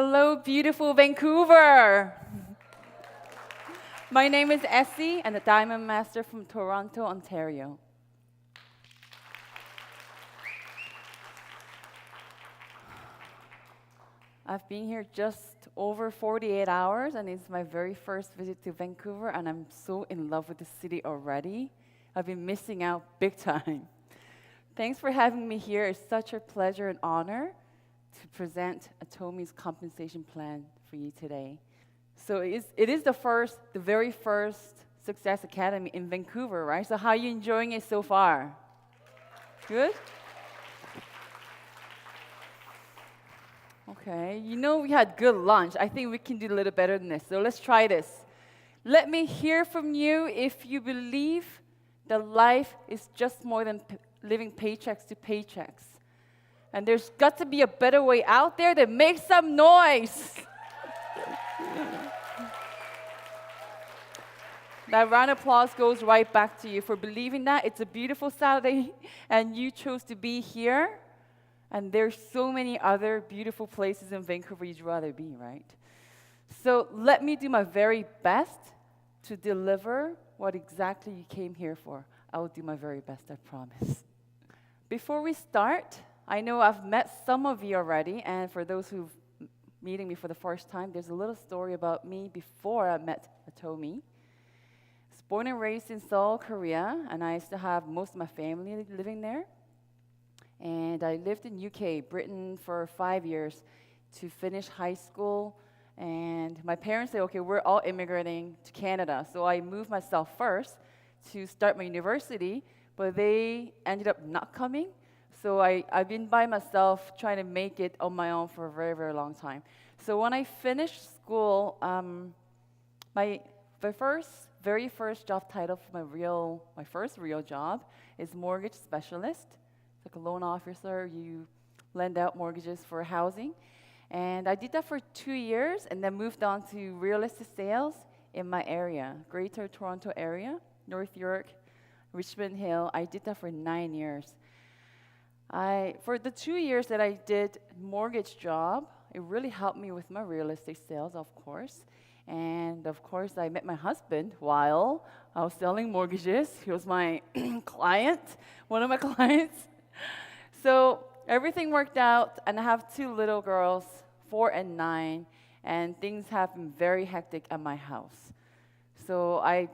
Hello, beautiful Vancouver. My name is Essie, and the Diamond Master from Toronto, Ontario. I've been here just over 48 hours, and it's my very first visit to Vancouver, and I'm so in love with the city already. I've been missing out big time. Thanks for having me here. It's such a pleasure and honor to present Atomy's compensation plan for you today. So it is the very first Success Academy in Vancouver, right? So how are you enjoying it so far? Good? Okay, we had good lunch. I think we can do a little better than this. So let's try this. Let me hear from you if you believe that life is just more than living paychecks to paychecks. And there's got to be a better way out there. That makes some noise. That round of applause goes right back to you for believing that. It's a beautiful Saturday, and you chose to be here. And there's so many other beautiful places in Vancouver you'd rather be, right? So let me do my very best to deliver what exactly you came here for. I will do my very best, I promise. Before we start, I know I've met some of you already, and for those who've meeting me for the first time, there's a little story about me before I met Atomy. I was born and raised in Seoul, Korea, and I still have most of my family living there. And I lived in UK, Britain, for 5 years to finish high school. And my parents said, okay, we're all immigrating to Canada. So I moved myself first to start my university, but they ended up not coming. So I've been by myself trying to make it on my own for a very, very long time. So when I finished school, my very first job title for my first real job is mortgage specialist. It's like a loan officer. You lend out mortgages for housing. And I did that for 2 years and then moved on to real estate sales in my area, Greater Toronto area, North York, Richmond Hill. I did that for 9 years. For the 2 years that I did mortgage job, it really helped me with my real estate sales, of course. And of course, I met my husband while I was selling mortgages. He was my client, one of my clients. So everything worked out, and I have 2 little girls, 4 and 9, and things have been very hectic at my house. So I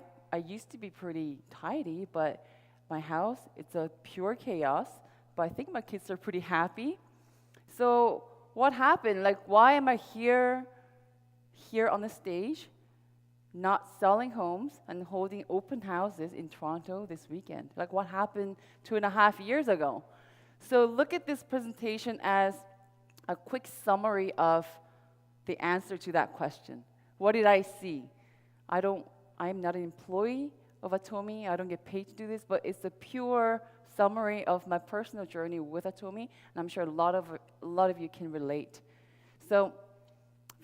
used to be pretty tidy, but my house, it's a pure chaos. But I think my kids are pretty happy. So what happened? Like, why am I here on the stage, not selling homes and holding open houses in Toronto this weekend? Like, what happened 2.5 years ago? So look at this presentation as a quick summary of the answer to that question. What did I see? I'm not an employee of Atomy. I don't get paid to do this, but it's a pure summary of my personal journey with Atomy, and I'm sure a lot of you can relate. So,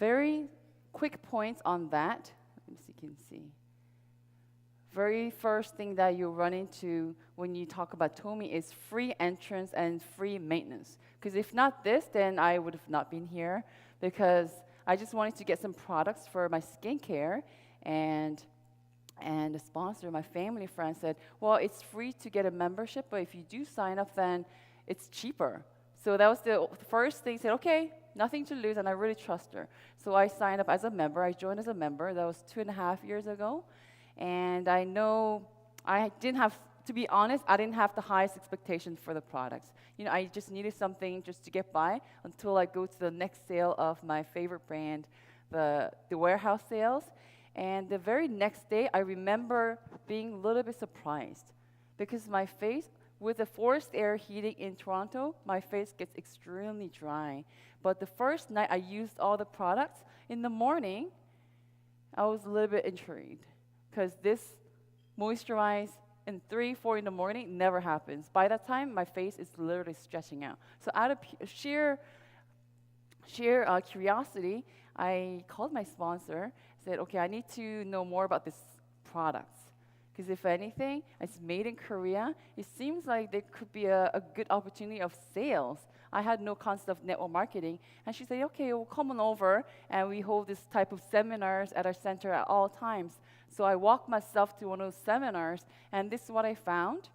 very quick points on that. Let me see if you can see. Very first thing that you run into when you talk about Atomy is free entrance and free maintenance. Because if not this, then I would have not been here, because I just wanted to get some products for my skincare, and the sponsor, my family friend, said, well, it's free to get a membership, but if you do sign up, then it's cheaper. So that was the first thing. Said, okay, nothing to lose, and I really trust her. So I signed up as a member. I joined as a member. That was 2.5 years ago. And I know to be honest, I didn't have the highest expectations for the products. I just needed something just to get by until I go to the next sale of my favorite brand, the warehouse sales. And the very next day, I remember being a little bit surprised because my face, with the forced air heating in Toronto, my face gets extremely dry. But the first night I used all the products, in the morning, I was a little bit intrigued because this moisturize in 3, 4 in the morning never happens. By that time, my face is literally stretching out. So out of sheer curiosity, I called my sponsor, said, okay, I need to know more about this product. Because if anything, it's made in Korea. It seems like there could be a good opportunity of sales. I had no concept of network marketing. And she said, okay, well, come on over. And we hold this type of seminars at our center at all times. So I walked myself to one of those seminars, and this is what I found.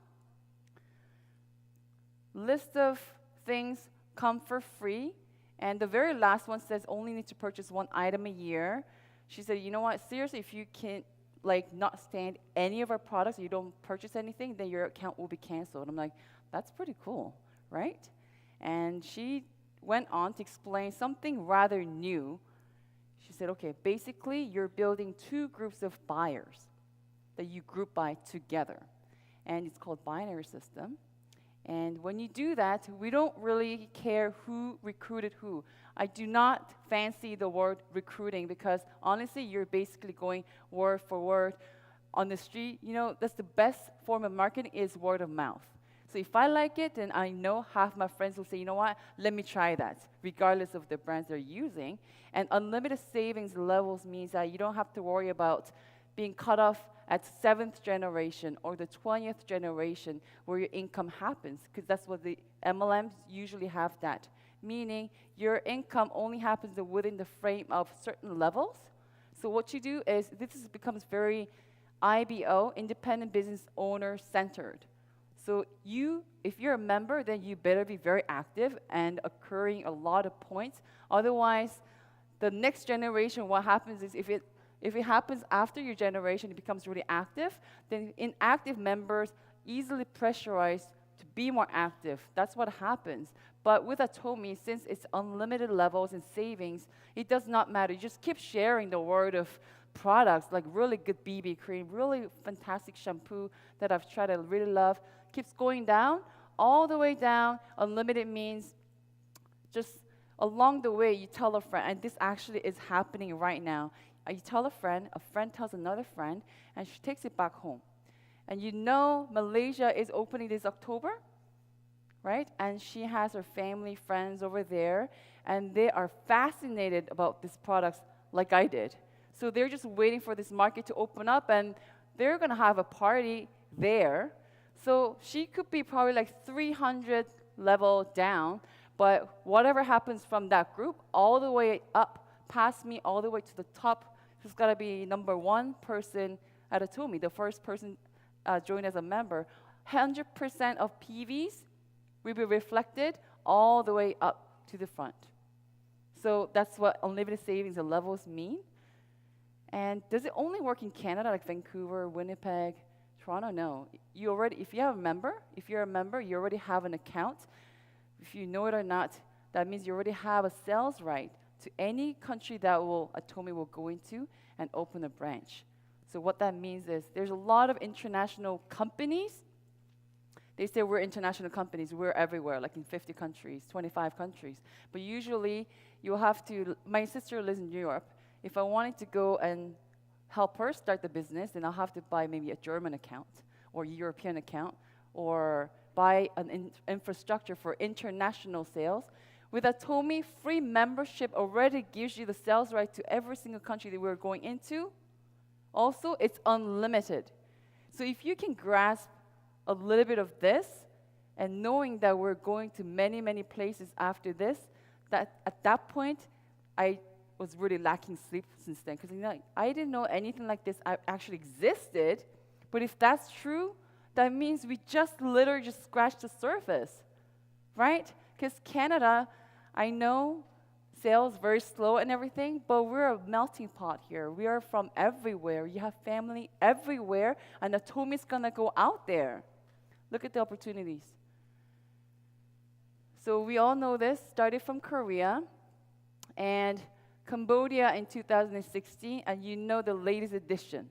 List of things come for free. And the very last one says only need to purchase one item a year. She said, you know what, seriously, if you can not stand any of our products, you don't purchase anything, then your account will be canceled. I'm like, that's pretty cool, right? And she went on to explain something rather new. She said, okay, basically, you're building two groups of buyers that you group by together. And it's called binary system. And when you do that, we don't really care who recruited who. I do not fancy the word recruiting because honestly, you're basically going word for word on the street. You know, that's the best form of marketing is word of mouth. So if I like it, then I know half my friends will say, you know what, let me try that, regardless of the brands they're using. And unlimited savings levels means that you don't have to worry about being cut off at 7th generation or the 20th generation where your income happens, because that's what the MLMs usually have that. Meaning your income only happens within the frame of certain levels. So what you do is, becomes very IBO, independent business owner centered. So if you're a member, then you better be very active and accruing a lot of points. Otherwise, the next generation, what happens is if it happens after your generation, it becomes really active, then inactive members easily pressurized to be more active. That's what happens. But with Atomy, since it's unlimited levels and savings, it does not matter. You just keep sharing the word of products, like really good BB cream, really fantastic shampoo that I've tried, I really love. Keeps going down, all the way down. Unlimited means just along the way, you tell a friend, and this actually is happening right now. You tell a friend tells another friend, and she takes it back home. And you know Malaysia is opening this October, right? And she has her family, friends over there, and they are fascinated about these products like I did. So they're just waiting for this market to open up, and they're going to have a party there. So she could be probably like 300 level down, but whatever happens from that group, all the way up, past me, all the way to the top, who's got to be number one person at Atomy, the first person joined as a member. 100% of PVs will be reflected all the way up to the front. So that's what unlimited savings and levels mean. And does it only work in Canada, like Vancouver, Winnipeg, Toronto? No. If you're a member, you already have an account. If you know it or not, that means you already have a sales right to any country that Atomy will go into and open a branch. So what that means is there's a lot of international companies. They say we're international companies, we're everywhere, like in 50 countries, 25 countries. But usually you'll have to, my sister lives in Europe. If I wanted to go and help her start the business, then I'll have to buy maybe a German account or European account or buy an infrastructure for international sales. With Atomy, free membership already gives you the sales right to every single country that we're going into. Also, it's unlimited. So if you can grasp a little bit of this, and knowing that we're going to many, many places after this, that at that point, I was really lacking sleep since then. Because I didn't know anything like this actually existed. But if that's true, that means we just literally just scratched the surface, right? Because Canada, I know sales very slow and everything, but we're a melting pot here. We are from everywhere. You have family everywhere, and Atomy's gonna go out there. Look at the opportunities. So we all know this, started from Korea, and Cambodia in 2016, and you know the latest edition.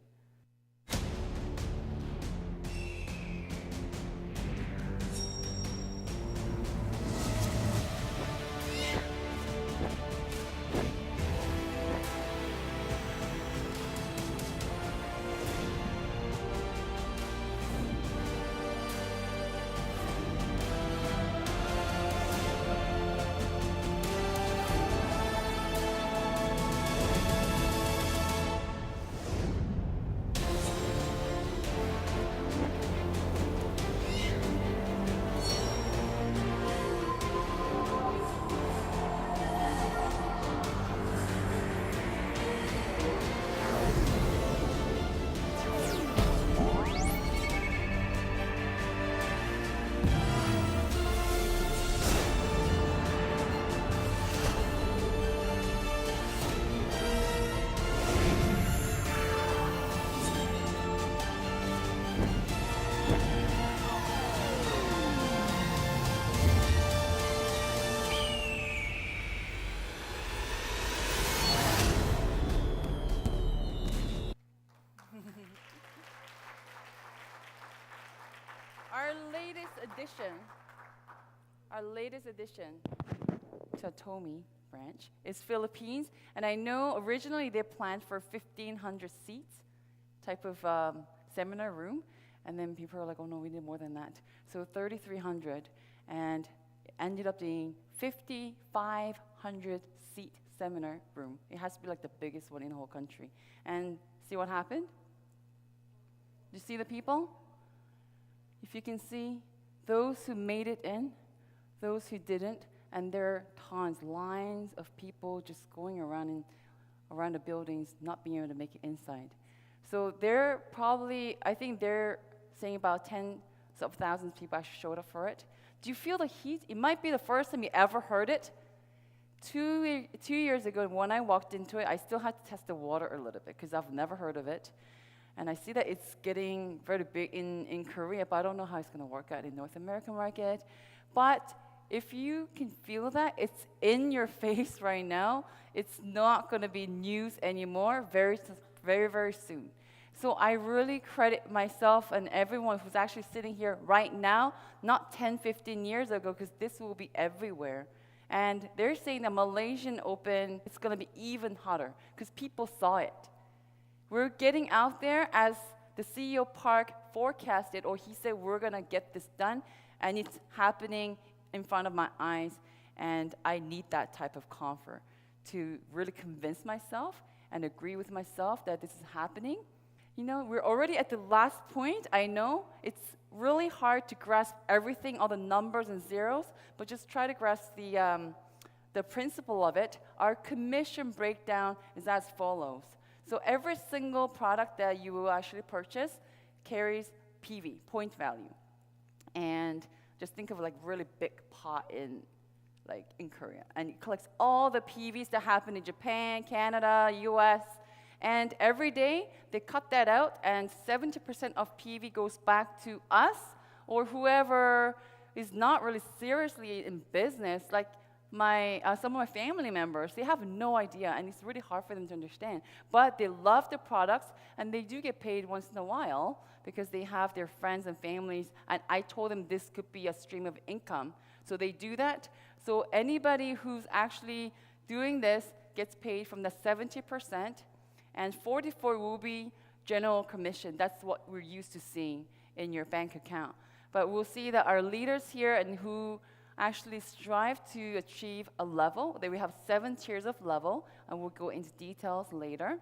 our latest addition to Atomy branch is Philippines. And I know originally they planned for 1,500 seats type of seminar room. And then people are like, oh no, we need more than that. So 3,300, and it ended up being 5,500 seat seminar room. It has to be like the biggest one in the whole country. And see what happened? You see the people? If you can see, those who made it in, those who didn't, and there are tons, lines of people just going around the buildings, not being able to make it inside. So they're probably, I think they're saying about tens of thousands of people actually showed up for it. Do you feel the heat? It might be the first time you ever heard it. 2 years ago, when I walked into it, I still had to test the water a little bit because I've never heard of it. And I see that it's getting very big in Korea, but I don't know how it's going to work out in North American market. But if you can feel that, it's in your face right now. It's not going to be news anymore very, very soon. So I really credit myself and everyone who's actually sitting here right now, not 10, 15 years ago, because this will be everywhere. And they're saying the Malaysian Open, it's going to be even hotter because people saw it. We're getting out there as the CEO Park forecasted, or he said we're going to get this done, and it's happening in front of my eyes, and I need that type of comfort to really convince myself and agree with myself that this is happening. You know, we're already at the last point. I know it's really hard to grasp everything, all the numbers and zeros, but just try to grasp the principle of it. Our commission breakdown is as follows. So every single product that you will actually purchase carries PV, point value. And just think of like really big pot in Korea. And it collects all the PVs that happen in Japan, Canada, US. And every day they cut that out, and 70% of PV goes back to us or whoever is not really seriously in business, like some of my family members. They have no idea, and it's really hard for them to understand. But they love the products, and they do get paid once in a while because they have their friends and families, and I told them this could be a stream of income. So they do that. So anybody who's actually doing this gets paid from the 70%, and 44 will be general commission. That's what we're used to seeing in your bank account. But we'll see that our leaders here and who actually strive to achieve a level, that we have 7 tiers of level, and we'll go into details later.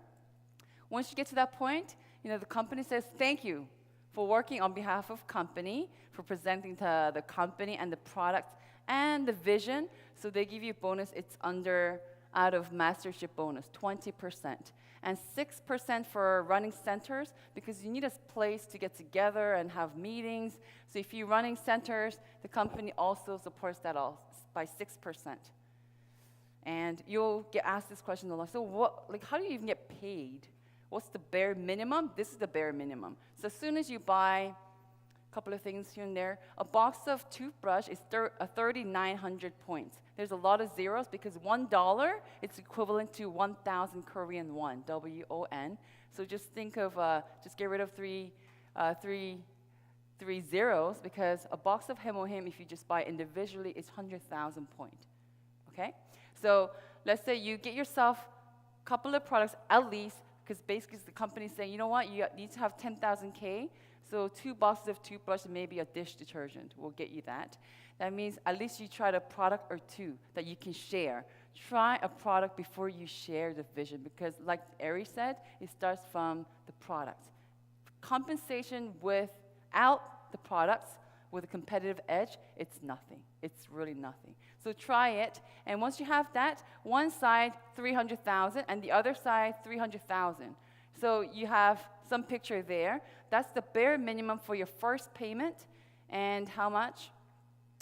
Once you get to that point, the company says, thank you for working on behalf of company, for presenting to the company and the product and the vision. So they give you a bonus. It's out of mastership bonus, 20%. And 6% for running centers, because you need a place to get together and have meetings. So if you're running centers, the company also supports that by 6%. And you'll get asked this question a lot. So how do you even get paid? What's the bare minimum? This is the bare minimum. So as soon as you buy a couple of things here and there, a box of toothbrush is 3,900 points. There's a lot of zeros because $1 is equivalent to 1,000 Korean won, W-O-N. So just think of, just get rid of three zeros, because a box of Hemohim, if you just buy individually, is 100,000 points. Okay? So let's say you get yourself a couple of products at least, because basically the company's saying, you know what, you need to have 10,000 K. So 2 boxes of toothbrush and maybe a dish detergent will get you that. That means at least you tried a product or two that you can share. Try a product before you share the vision, because like Ari said, it starts from the products. Compensation without the products, with a competitive edge, it's nothing. It's really nothing. So try it, and once you have that, one side 300,000 and the other side 300,000. So you have some picture there. That's the bare minimum for your first payment. And how much?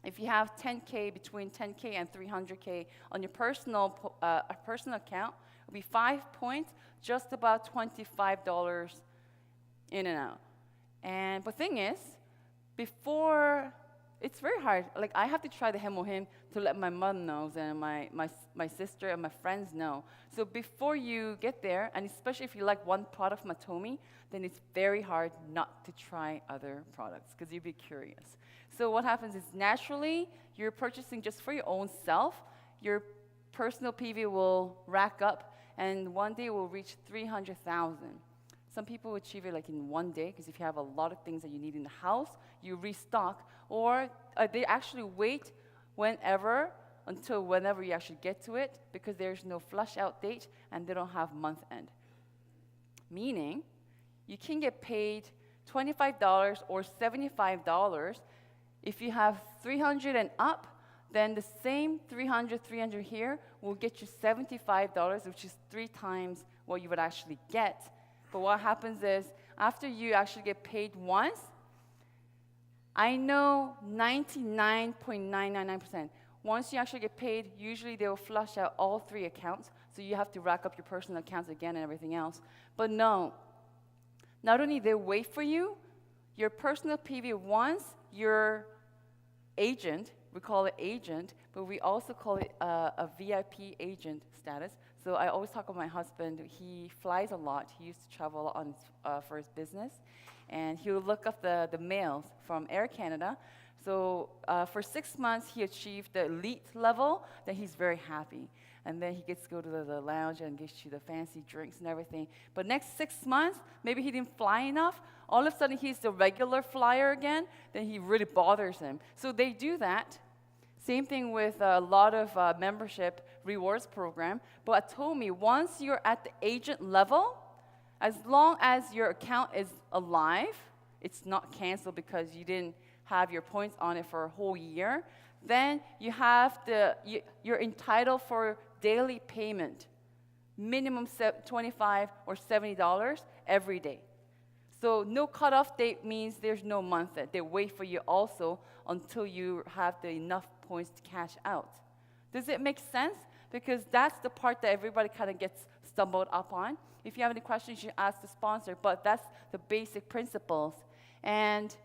If you have 10K, between 10K and 300K on your personal account, it'll be 5 points, just about $25 in and out. And the thing is, before it's very hard. Like, I have to try the hemohim to let my mother know and my sister and my friends know. So before you get there, and especially if you like one product from Atomy, then it's very hard not to try other products because you'll be curious. So what happens is naturally, you're purchasing just for your own self. Your personal PV will rack up, and one day will reach 300,000. Some people achieve it like in one day, because if you have a lot of things that you need in the house, you restock, or they actually wait until whenever you actually get to it, because there's no flush out date and they don't have month end. Meaning, you can get paid $25 or $75. If you have 300 and up, then the same 300 here will get you $75, which is 3 times what you would actually get. But what happens is, after you actually get paid once, I know 99.999%. Once you actually get paid, usually they will flush out all 3 accounts, so you have to rack up your personal accounts again and everything else. But no, not only they wait for you, your personal PV once your agent, we call it agent, but we also call it a VIP agent status. So I always talk about my husband. He flies a lot. He used to travel a lot for his business. And he would look up the mails from Air Canada. So for 6 months, he achieved the elite level. Then he's very happy. And then he gets to go to the lounge and gets you the fancy drinks and everything. But next 6 months, maybe he didn't fly enough. All of a sudden, he's the regular flyer again. Then he really bothers him. So they do that. Same thing with a lot of membership rewards program. But at Atomy, once you're at the agent level, as long as your account is alive, it's not canceled because you didn't have your points on it for a whole year, then you're entitled for daily payment, minimum $25 or $70 every day. So no cutoff date means there's no month end. They wait for you also until you have enough points to cash out. Does it make sense? Because that's the part that everybody kind of gets stumbled up on. If you have any questions, you ask the sponsor, but that's the basic principles. And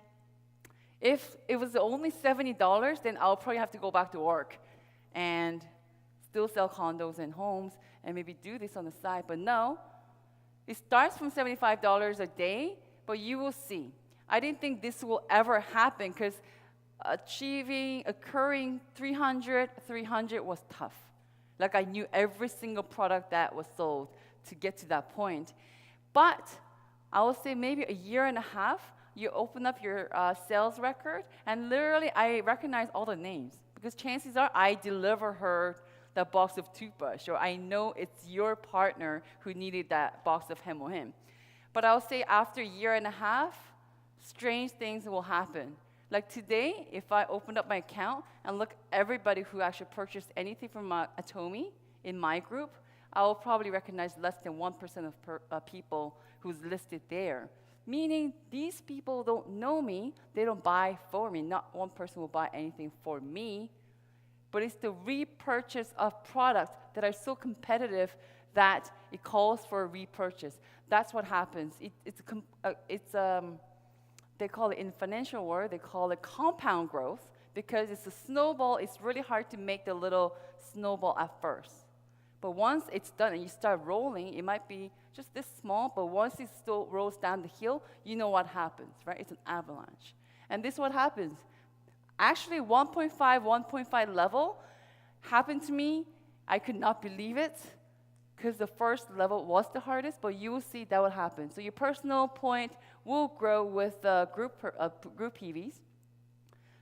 if it was only $70, then I'll probably have to go back to work and still sell condos and homes and maybe do this on the side. But no, it starts from $75 a day, but you will see. I didn't think this will ever happen because occurring 300 was tough. Like, I knew every single product that was sold to get to that point. But I would say maybe a year and a half, you open up your sales record, and literally I recognize all the names because chances are I deliver her that box of toothbrush, or I know it's your partner who needed that box of Hemohim. But I'll say after a year and a half, strange things will happen. Like today, if I opened up my account and look everybody who actually purchased anything from Atomy in my group, I will probably recognize less than 1% of people who's listed there. Meaning these people don't know me, they don't buy for me. Not one person will buy anything for me, but it's the repurchase of products that are so competitive that it calls for a repurchase. That's what happens. They call it in financial world, they call it compound growth, because it's a snowball. It's really hard to make the little snowball at first. But once it's done and you start rolling, it might be just this small, but once it still rolls down the hill, you know what happens, right? It's an avalanche. And this is what happens. Actually, 1.5 level happened to me. I could not believe it, because the first level was the hardest, but you will see that will happen. So your personal point will grow with group PVs.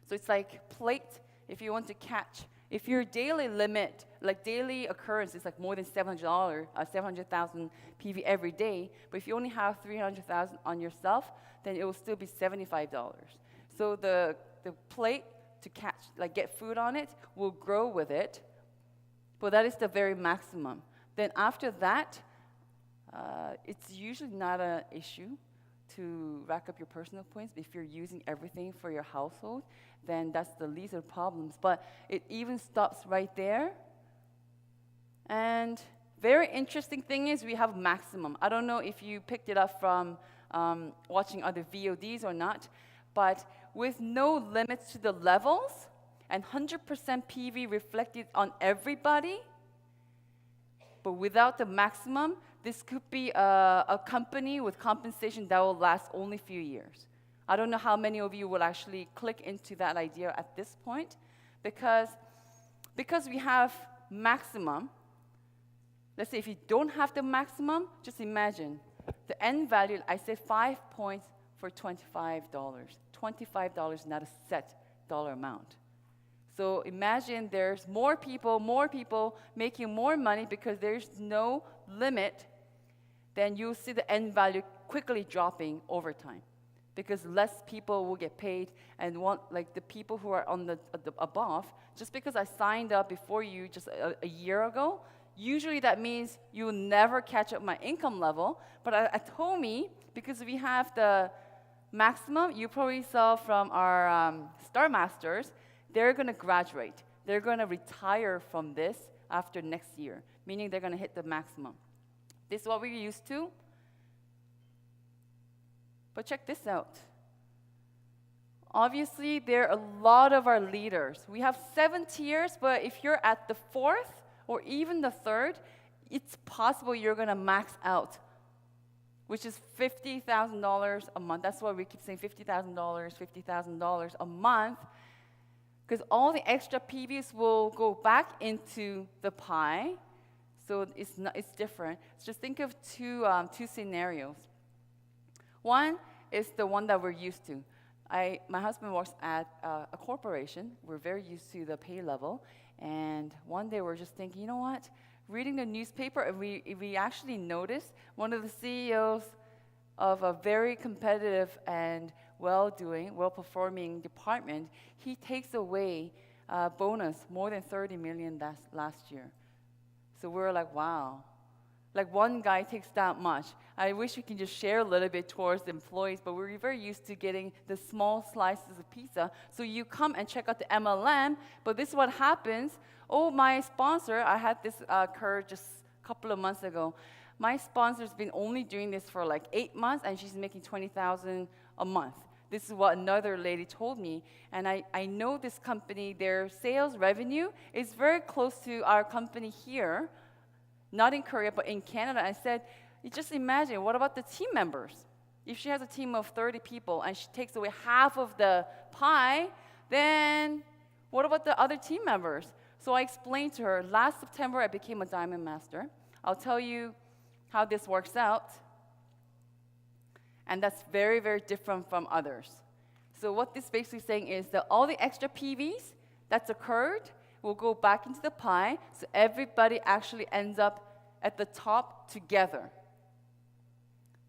So it's like plate, if you want to catch. If your daily limit, like daily occurrence, is like more than $700,000 PV every day, but if you only have 300,000 on yourself, then it will still be $75. So the plate to catch, like get food on it, will grow with it, but that is the very maximum. Then after that, it's usually not an issue to rack up your personal points. If you're using everything for your household, then that's the least of the problems. But it even stops right there. And very interesting thing is we have maximum. I don't know if you picked it up from watching other VODs or not, but with no limits to the levels and 100% PV reflected on everybody, but without the maximum, this could be a company with compensation that will last only a few years. I don't know how many of you will actually click into that idea at this point, because we have maximum. Let's say if you don't have the maximum, just imagine the end value. I said 5 points for $25. $25, not a set dollar amount. So imagine there's more people making more money because there's no limit, then you'll see the end value quickly dropping over time, because less people will get paid, and like the people who are on the above, just because I signed up before you just a year ago, usually that means you'll never catch up my income level. But at Atomy, because we have the maximum, you probably saw from our Star Masters, they're going to graduate. They're going to retire from this after next year, meaning they're going to hit the maximum. This is what we're used to. But check this out. Obviously, there are a lot of our leaders. We have 7 tiers, but if you're at the 4th or even the 3rd, it's possible you're going to max out, which is $50,000 a month. That's why we keep saying $50,000, $50,000 a month, because all the extra PVs will go back into the pie. So it's different. So just think of two scenarios. One is the one that we're used to. My husband works at a corporation. We're very used to the pay level. And one day we're just thinking, you know what? Reading the newspaper, and we actually noticed one of the CEOs of a very competitive and well-performing department, he takes away bonus more than $30 million last year. So we're like, wow. Like one guy takes that much. I wish we can just share a little bit towards the employees, but we're very used to getting the small slices of pizza. So you come and check out the MLM, but this is what happens. Oh, my sponsor, I had this occur just a couple of months ago. My sponsor's been only doing this for like 8 months, and she's making $20,000 a month. This is what another lady told me. And I know this company, their sales revenue is very close to our company here, not in Korea, but in Canada. I said, you just imagine, what about the team members? If she has a team of 30 people and she takes away half of the pie, then what about the other team members? So I explained to her, last September I became a Diamond Master. I'll tell you how this works out. And that's very, very different from others. So what this basically saying is that all the extra PVs that's occurred will go back into the pie, so everybody actually ends up at the top together.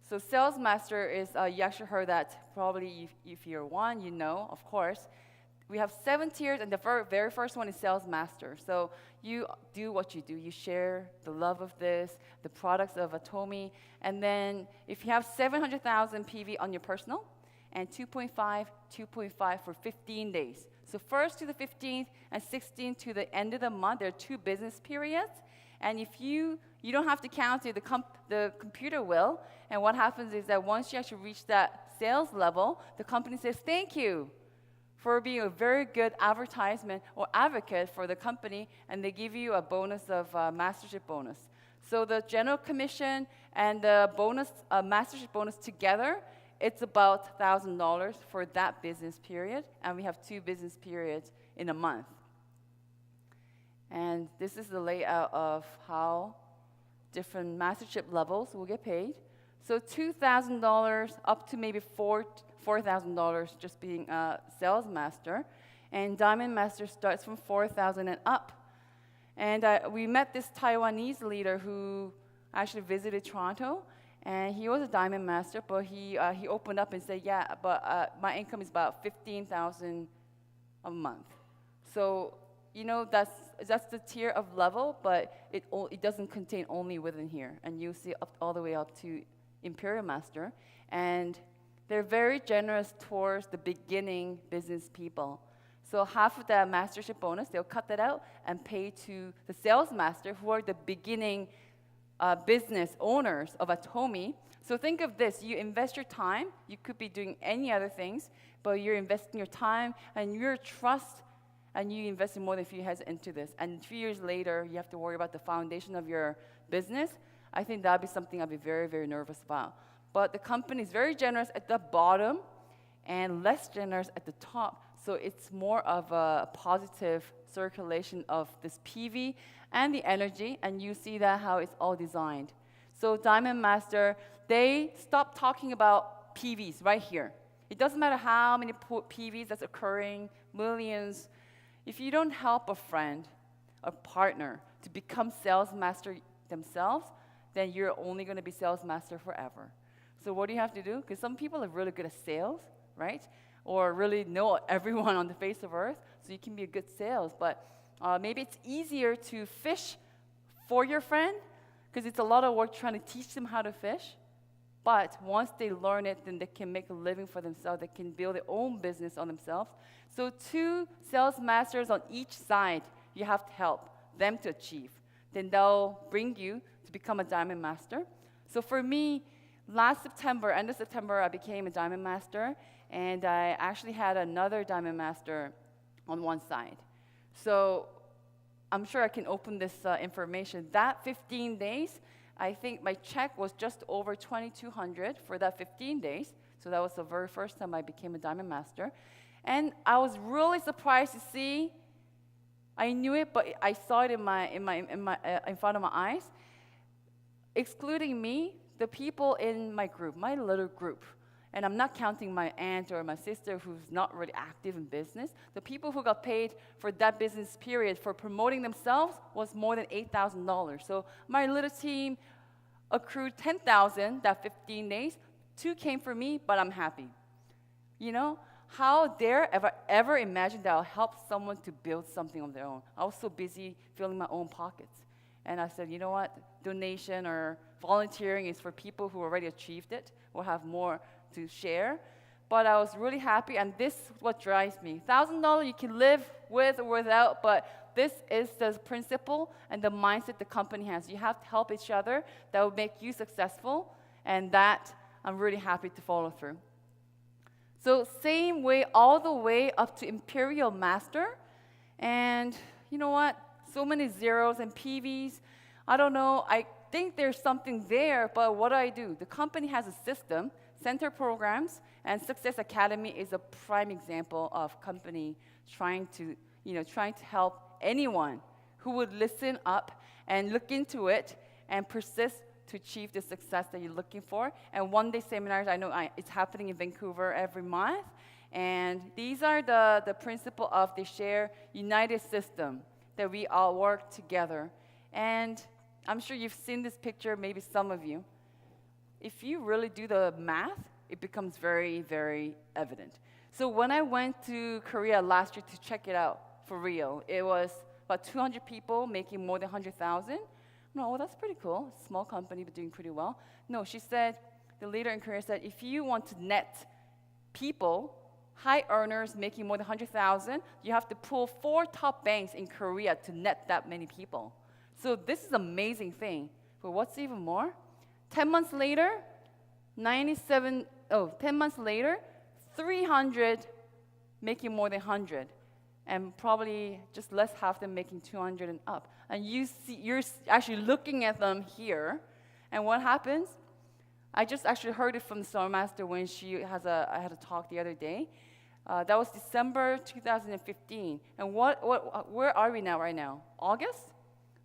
So Sales Master is, you actually heard that probably if you're one, you know, of course. We have 7 tiers, and the very first one is Sales Master. So you do what you do. You share the love of this, the products of Atomy, and then if you have 700,000 PV on your personal, and 2.5 for 15 days. So 1st to the 15th and 16th to the end of the month, there are 2 business periods. And if you don't have to count it, the computer will. And what happens is that once you actually reach that sales level, the company says, thank you for being a very good advertisement or advocate for the company, and they give you a bonus of mastership bonus. So the general commission and the bonus, mastership bonus together, it's about $1,000 for that business period, and we have 2 business periods in a month. And this is the layout of how different mastership levels will get paid. So $2,000 up to maybe $4,000 just being a sales master, and Diamond Master starts from $4,000 and up. And we met this Taiwanese leader who actually visited Toronto, and he was a Diamond Master, but he opened up and said, yeah, but my income is about $15,000 a month. So, you know, that's the tier of level, but it doesn't contain only within here. And you'll see all the way up to Imperial Master. And they're very generous towards the beginning business people. So half of the mastership bonus, they'll cut that out and pay to the sales master, who are the beginning business owners of Atomy. So think of this, you invest your time, you could be doing any other things, but you're investing your time and your trust, and you invested more than a few years into this. And 3 years later, you have to worry about the foundation of your business. I think that would be something I'd be very, very nervous about. But the company is very generous at the bottom and less generous at the top. So it's more of a positive circulation of this PV and the energy, and you see that how it's all designed. So Diamond Master, they stopped talking about PVs right here. It doesn't matter how many PVs that's occurring, millions. If you don't help a friend, a partner, to become sales master themselves, then you're only going to be sales master forever. So what do you have to do? Because some people are really good at sales, right? Or really know everyone on the face of earth, so you can be a good sales. But maybe it's easier to fish for your friend, because it's a lot of work trying to teach them how to fish. But once they learn it, then they can make a living for themselves. They can build their own business on themselves. So 2 sales masters on each side, you have to help them to achieve. Then they'll bring you to become a Diamond Master. So for me, last September, end of September, I became a Diamond Master. And I actually had another Diamond Master on one side. So I'm sure I can open this information. That 15 days, I think my check was just over $2,200 for that 15 days. So that was the very first time I became a Diamond Master. And I was really surprised to see, I knew it, but I saw it in front of my eyes. Excluding me, the people in my group, my little group, and I'm not counting my aunt or my sister who's not really active in business, the people who got paid for that business period for promoting themselves was more than $8,000. So my little team accrued $10,000 that 15 days. 2 came for me, but I'm happy. You know, how dare ever imagine that I'll help someone to build something on their own? I was so busy filling my own pockets. And I said, you know what, donation or volunteering is for people who already achieved it, will have more to share. But I was really happy, and this is what drives me. $1,000 you can live with or without, but this is the principle and the mindset the company has. You have to help each other. That will make you successful, and that I'm really happy to follow through. So same way all the way up to Imperial Master. And you know what? So many zeros and PVs. I don't know. I think there's something there, but what do? The company has a system, center programs, and Success Academy is a prime example of company trying to help anyone who would listen up and look into it and persist to achieve the success that you're looking for. And one-day seminars, I know it's happening in Vancouver every month. And these are the principle of the shared united system that we all work together. And I'm sure you've seen this picture, maybe some of you. If you really do the math, it becomes very, very evident. So when I went to Korea last year to check it out for real, it was about 200 people making more than 100,000. No, well, that's pretty cool. Small company, but doing pretty well. No, she said, the leader in Korea said, if you want to net people, high earners making more than 100,000, you have to pull 4 top banks in Korea to net that many people. So this is an amazing thing. But what's even more? 10 months later, 10 months later, 300 making more than 100. And probably just less half them making 200 and up. And you're actually looking at them here. And what happens? I just actually heard it from the Star Master when I had a talk the other day. That was December 2015. And where are we now right now? August?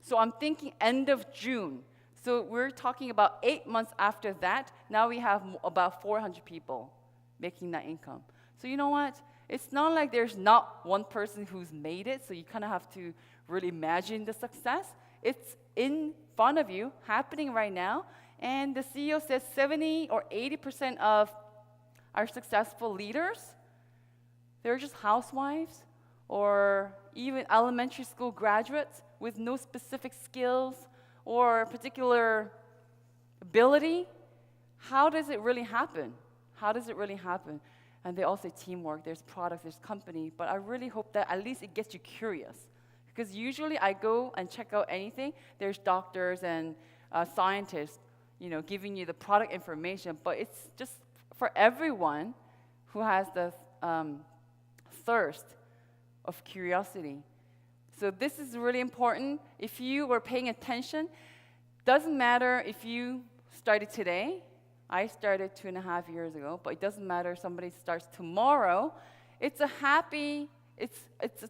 So I'm thinking end of June. So we're talking about 8 months after that. Now we have about 400 people making that income. So you know what? It's not like there's not one person who's made it, so you kind of have to really imagine the success. It's in front of you, happening right now, and the CEO says 70 or 80% of our successful leaders, they're just housewives or even elementary school graduates with no specific skills or particular ability. How does it really happen? How does it really happen? And they all say teamwork, there's products, there's company, but I really hope that at least it gets you curious. Because usually I go and check out anything, there's doctors and scientists. giving you the product information, but it's just for everyone who has the thirst of curiosity. So this is really important. If you were paying attention, doesn't matter if you started today. I started 2.5 years ago, but it doesn't matter if somebody starts tomorrow. It's a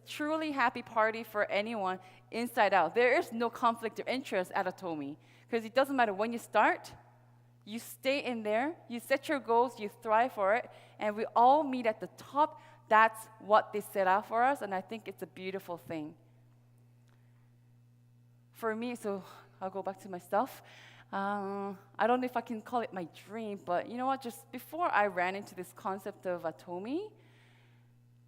truly happy party for anyone inside out. There is no conflict of interest at Atomy, because it doesn't matter when you start. You stay in there, you set your goals, you thrive for it, and we all meet at the top. That's what they set out for us, and I think it's a beautiful thing. For me, so I'll go back to myself. I don't know if I can call it my dream, but you know what? Just before I ran into this concept of Atomy,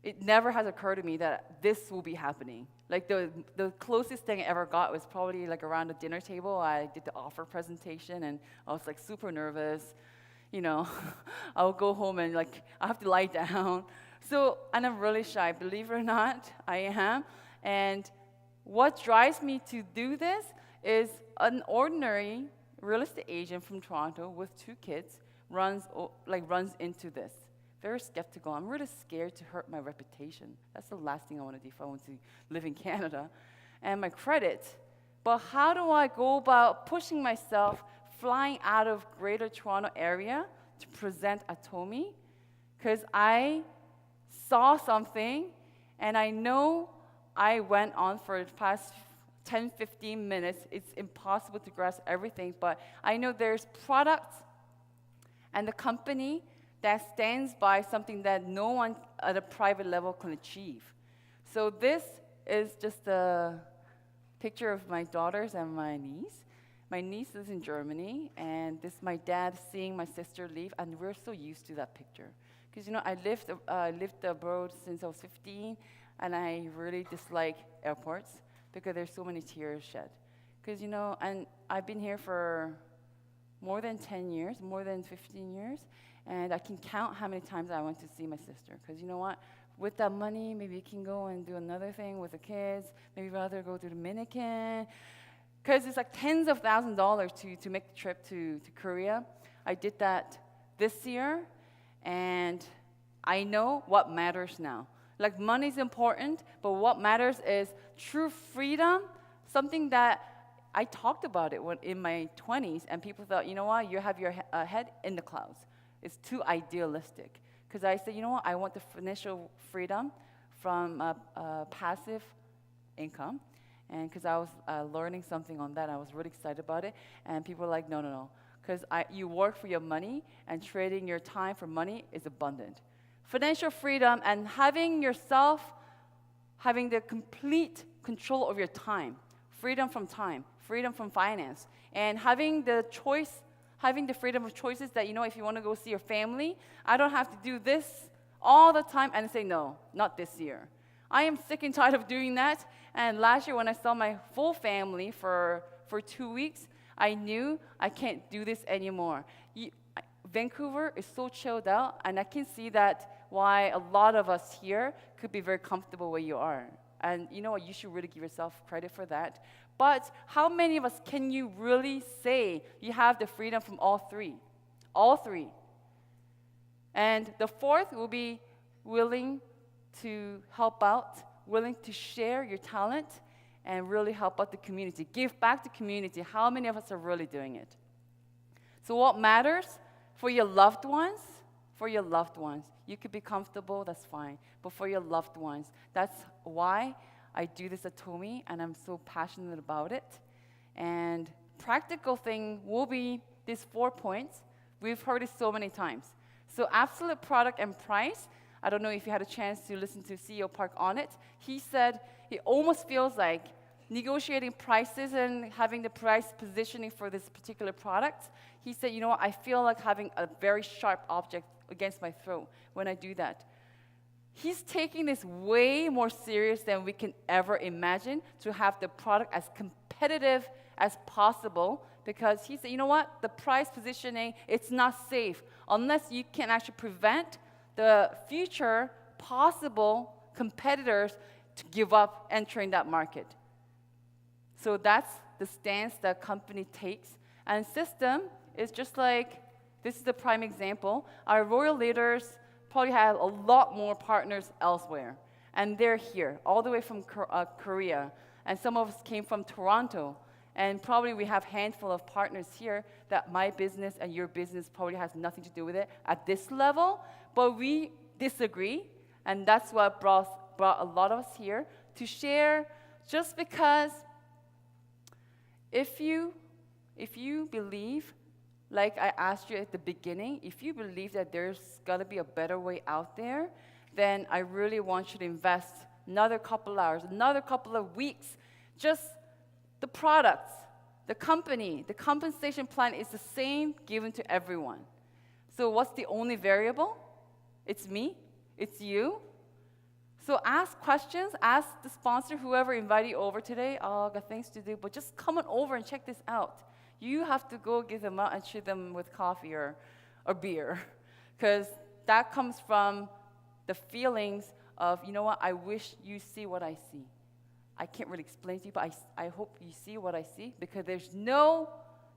it never has occurred to me that this will be happening. Like the closest thing I ever got was probably like around the dinner table. I did the offer presentation, and I was like super nervous. I'll go home and like I have to lie down. So, and I'm really shy. Believe it or not, I am. And what drives me to do this is an ordinary real estate agent from Toronto with 2 kids runs into this. Very skeptical. I'm really scared to hurt my reputation. That's the last thing I want to do if I want to live in Canada. And my credit. But how do I go about pushing myself, flying out of Greater Toronto area to present Atomy? Because I saw something, and I know I went on for the past 10, 15 minutes. It's impossible to grasp everything, but I know there's products and the company that stands by something that no one at a private level can achieve. So this is just a picture of my daughters and my niece. My niece is in Germany, and this is my dad seeing my sister leave, and we're so used to that picture. Because I lived abroad since I was 15, and I really dislike airports because there's so many tears shed. Because and I've been here for more than 10 years, more than 15 years, and I can count how many times I went to see my sister. Because you know what? With that money, maybe you can go and do another thing with the kids. Maybe rather go to Dominican. Because it's like tens of thousands of dollars to make the trip to Korea. I did that this year, and I know what matters now. Like money's important, but what matters is true freedom, something that I talked about it in my 20s, and people thought, you know what, you have your head in the clouds. It's too idealistic. Because I said, you know what, I want the financial freedom from passive income. And because I was learning something on that, I was really excited about it. And people were like, no. Because you work for your money, and trading your time for money is abundant. Financial freedom and having the complete control of your time. Freedom from finance. And having the freedom of choices that, if you want to go see your family, I don't have to do this all the time and say, no, not this year. I am sick and tired of doing that. And last year when I saw my full family for 2 weeks, I knew I can't do this anymore. Vancouver is so chilled out, and I can see that why a lot of us here could be very comfortable where you are. And you know what? You should really give yourself credit for that. But how many of us can you really say you have the freedom from all three? All three. And the fourth will be willing to help out, willing to share your talent, and really help out the community. Give back to community. How many of us are really doing it? So what matters for your loved ones? You could be comfortable, that's fine. But for your loved ones, that's why I do this at Atomy, and I'm so passionate about it. And practical thing will be these 4 points. We've heard it so many times. So absolute product and price. I don't know if you had a chance to listen to CEO Park on it. He said it almost feels like negotiating prices and having the price positioning for this particular product. He said, you know what, I feel like having a very sharp object against my throat when I do that. He's taking this way more serious than we can ever imagine, to have the product as competitive as possible, because he said, you know what, the price positioning, it's not safe unless you can actually prevent the future possible competitors to give up entering that market. So that's the stance that company takes. And system is just like, this is the prime example. Our royal leaders probably have a lot more partners elsewhere. And they're here, all the way from Korea. And some of us came from Toronto. And probably we have a handful of partners here that my business and your business probably has nothing to do with it at this level. But we disagree. And that's what brought a lot of us here to share, just because if you believe, like I asked you at the beginning, if you believe that there's got to be a better way out there, then I really want you to invest another couple hours, another couple of weeks. Just the products, the company, the compensation plan is the same given to everyone. So what's the only variable? It's me, it's you. So ask questions, ask the sponsor, whoever invited you over today, oh, I got things to do, but just come on over and check this out. You have to go give them out and treat them with coffee or beer, because that comes from the feelings of, you know what, I wish you see what I see. I can't really explain to you, but I hope you see what I see, because there's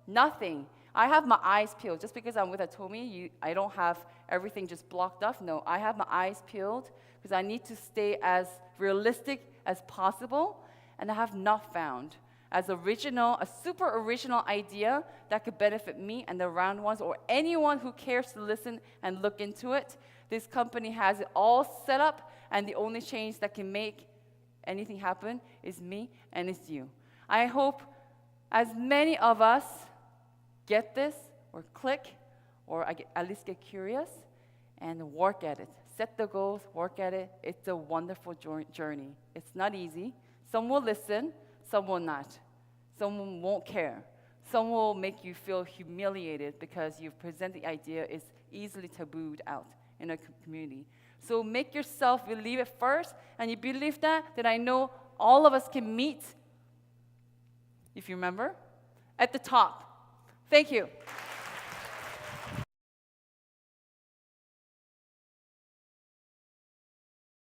nothing. I have my eyes peeled. Just because I'm with Atomy, I don't have everything just blocked off. No, I have my eyes peeled because I need to stay as realistic as possible, and I have not found as original, a super original idea that could benefit me and the round ones or anyone who cares to listen and look into it. This company has it all set up, and the only change that can make anything happen is me and it's you. I hope as many of us get this or click or at least get curious and work at it. Set the goals, work at it. It's a wonderful journey. It's not easy. Some will listen, some will not. Some won't care. Some will make you feel humiliated because you've presented the idea is easily tabooed out in a community. So make yourself believe it first, and you believe that, then I know all of us can meet, if you remember, at the top. Thank you.